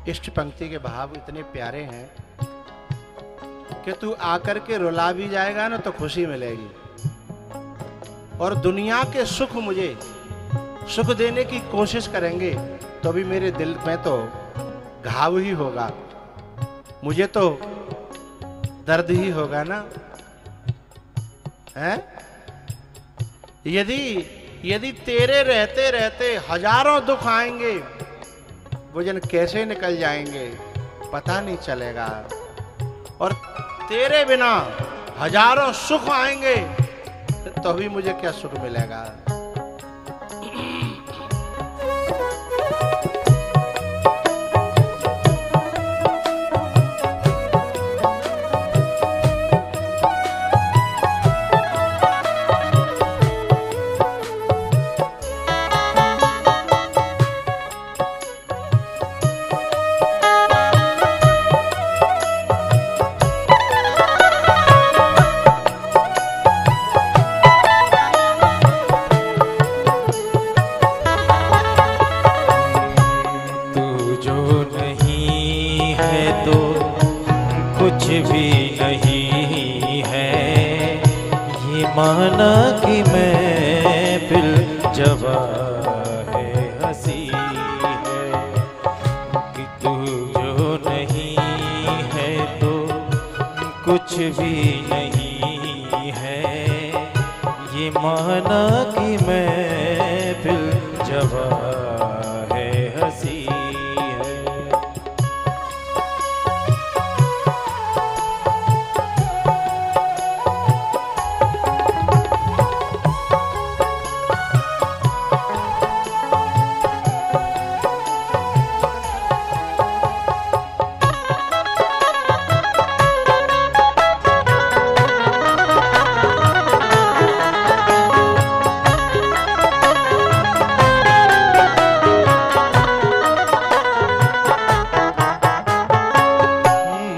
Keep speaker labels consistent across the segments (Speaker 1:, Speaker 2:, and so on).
Speaker 1: इष्ट पंक्ति के भाव इतने प्यारे हैं कि तू आकर के रुला भी जाएगा ना तो खुशी मिलेगी, और दुनिया के सुख मुझे सुख देने की कोशिश करेंगे तो भी मेरे दिल में तो घाव ही होगा, मुझे तो दर्द ही होगा ना। हैं? यदि तेरे रहते रहते हजारों दुख आएंगे, वो जन कैसे निकल जाएंगे पता नहीं चलेगा, और तेरे बिना हजारों सुख आएंगे तो भी मुझे क्या सुख मिलेगा।
Speaker 2: माना कि मैं फिर जवा है हंसी है, कि तू जो नहीं है तो कुछ भी नहीं है, ये माना कि मैं फिर जवा है हंसी है।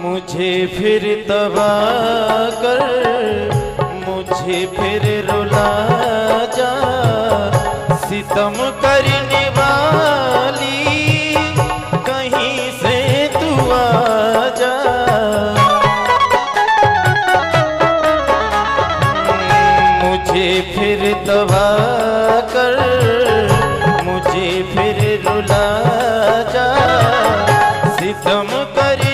Speaker 2: मुझे फिर तबाह कर, मुझे फिर रुला जा, सितम करने वाली कहीं से तू आ जा। मुझे फिर तबाह कर, मुझे फिर रुला जा, सितम करने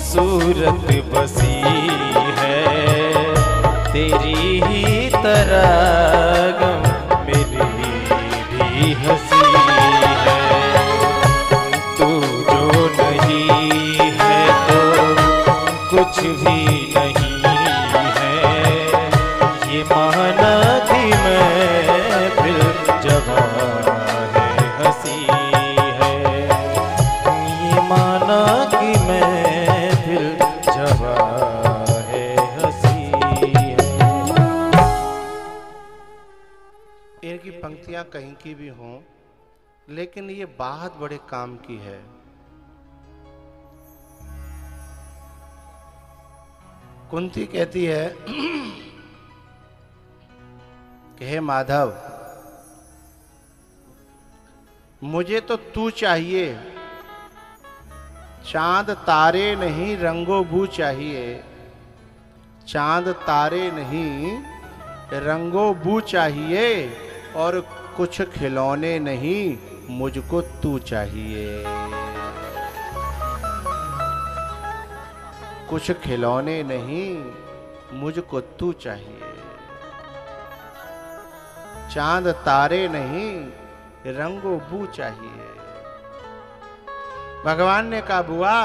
Speaker 2: सूरत बसी है, तेरी ही तरह गम मेरी भी हंसी है। तू जो नहीं है तो कुछ भी नहीं है, ये माना कि मैं फिर जवा है हंसी है, ये माना कि मैं
Speaker 1: इनकी पंक्तियां कहीं की भी हों, लेकिन ये बात बड़े काम की है। कुंती कहती है कि हे माधव, मुझे तो तू चाहिए, चांद तारे नहीं रंगो बू चाहिए, चांद तारे नहीं रंगो बू चाहिए, और कुछ खिलौने नहीं मुझको तू चाहिए। कुछ खिलौने नहीं मुझको तू चाहिए, चांद तारे नहीं रंगो बू चाहिए। भगवान ने कहा बुआ,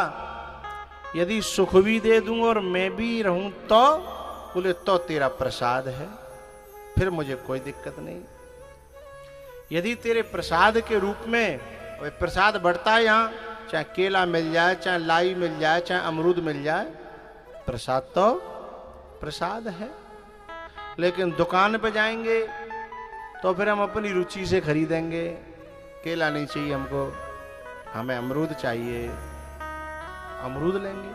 Speaker 1: यदि सुख भी दे दूं और मैं भी रहूं तो? बोले तो तेरा प्रसाद है, फिर मुझे कोई दिक्कत नहीं। यदि तेरे प्रसाद के रूप में, प्रसाद बढ़ता है यहाँ, चाहे केला मिल जाए, चाहे लाई मिल जाए, चाहे अमरूद मिल जाए, प्रसाद तो प्रसाद है। लेकिन दुकान पे जाएंगे तो फिर हम अपनी रुचि से खरीदेंगे, केला नहीं चाहिए हमको, हमें अमरूद चाहिए, अमरूद लेंगे।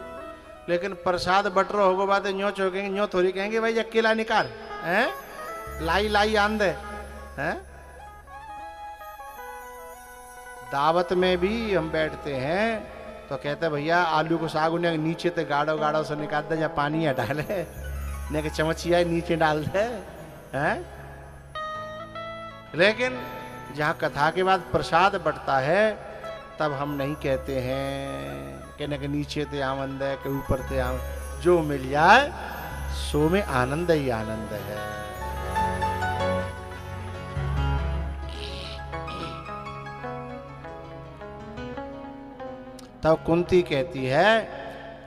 Speaker 1: लेकिन प्रसाद बटरो होगो बात न्यो चौकेंगे, न्यो थोड़ी कहेंगे भाई अकेला निकाल, हैं लाई लाई आंदे हैं। दावत में भी हम बैठते हैं तो कहते भैया आलू को साग उन्हें नीचे ते गाढ़ो गाढ़ो से निकाल दे, या पानी हटा ले, ने के चमचिया नीचे डाल दे हैं। लेकिन जहाँ कथा के बाद प्रसाद बटता है तब हम नहीं कहते हैं कि न नीचे ते आनंद है कि ऊपर ते आनंद, जो मिल जाए सो में आनंद ही आनंद है। तब कुंती कहती है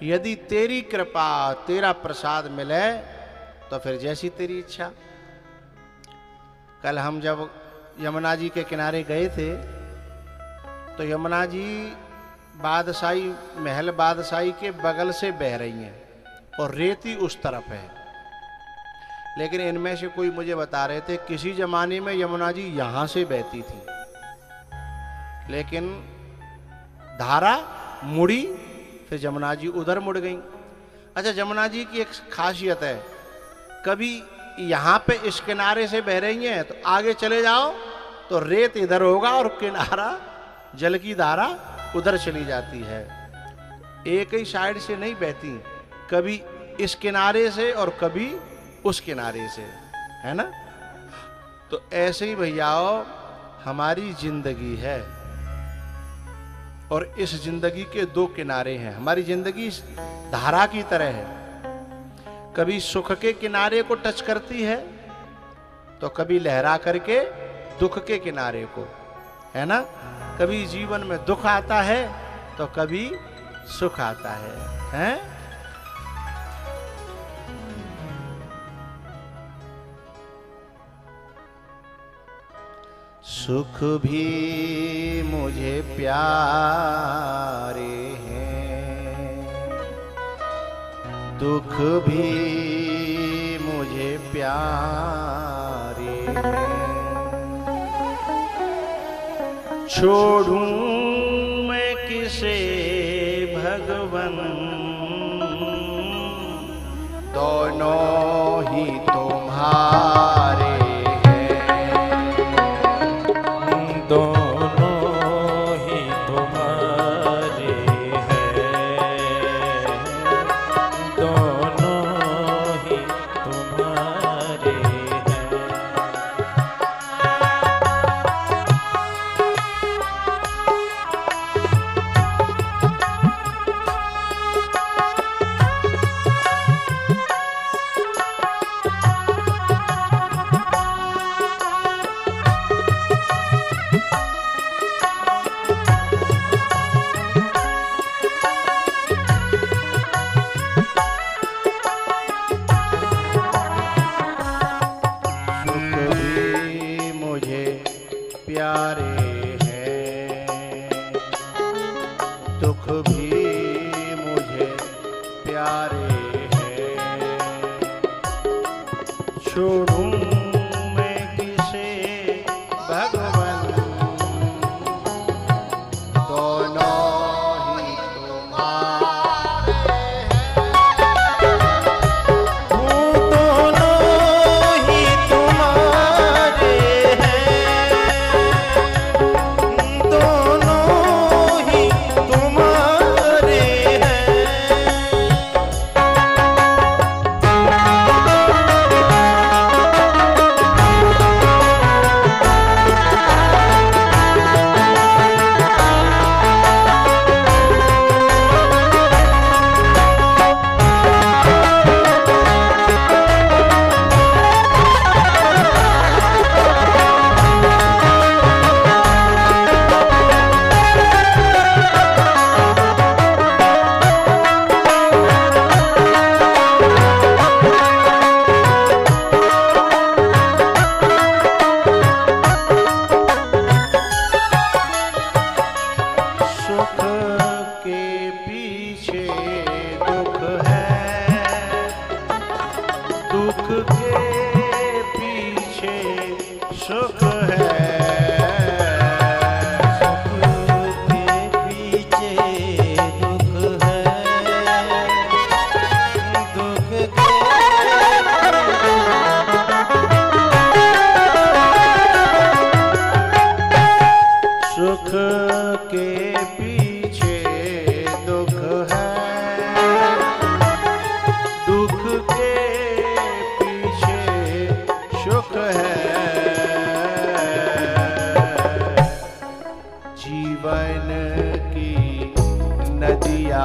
Speaker 1: यदि तेरी कृपा तेरा प्रसाद मिले तो फिर जैसी तेरी इच्छा। कल हम जब यमुना जी के किनारे गए थे तो यमुना जी बादशाही महल बादशाही के बगल से बह रही हैं और रेती उस तरफ है। लेकिन इनमें से कोई मुझे बता रहे थे किसी जमाने में यमुना जी यहां से बहती थी, लेकिन धारा मुड़ी, फिर यमुना जी उधर मुड़ गई। अच्छा, यमुना जी की एक खासियत है, कभी यहां पे इस किनारे से बह रही हैं तो आगे चले जाओ तो रेत इधर होगा और किनारा जल की धारा उधर चली जाती है। एक ही साइड से नहीं बहती, कभी इस किनारे से और कभी उस किनारे से, है ना। तो ऐसे ही भैयाओ हमारी जिंदगी है और इस जिंदगी के दो किनारे हैं। हमारी जिंदगी धारा की तरह है, कभी सुख के किनारे को टच करती है तो कभी लहरा करके दुख के किनारे को, है ना। कभी जीवन में दुख आता है तो कभी सुख आता है, हैं? सुख भी मुझे प्यारे हैं, दुख भी मुझे प्यारे हैं। छोड़ूं मैं किसे भगवन, दोनों ही तुम्हारे नदिया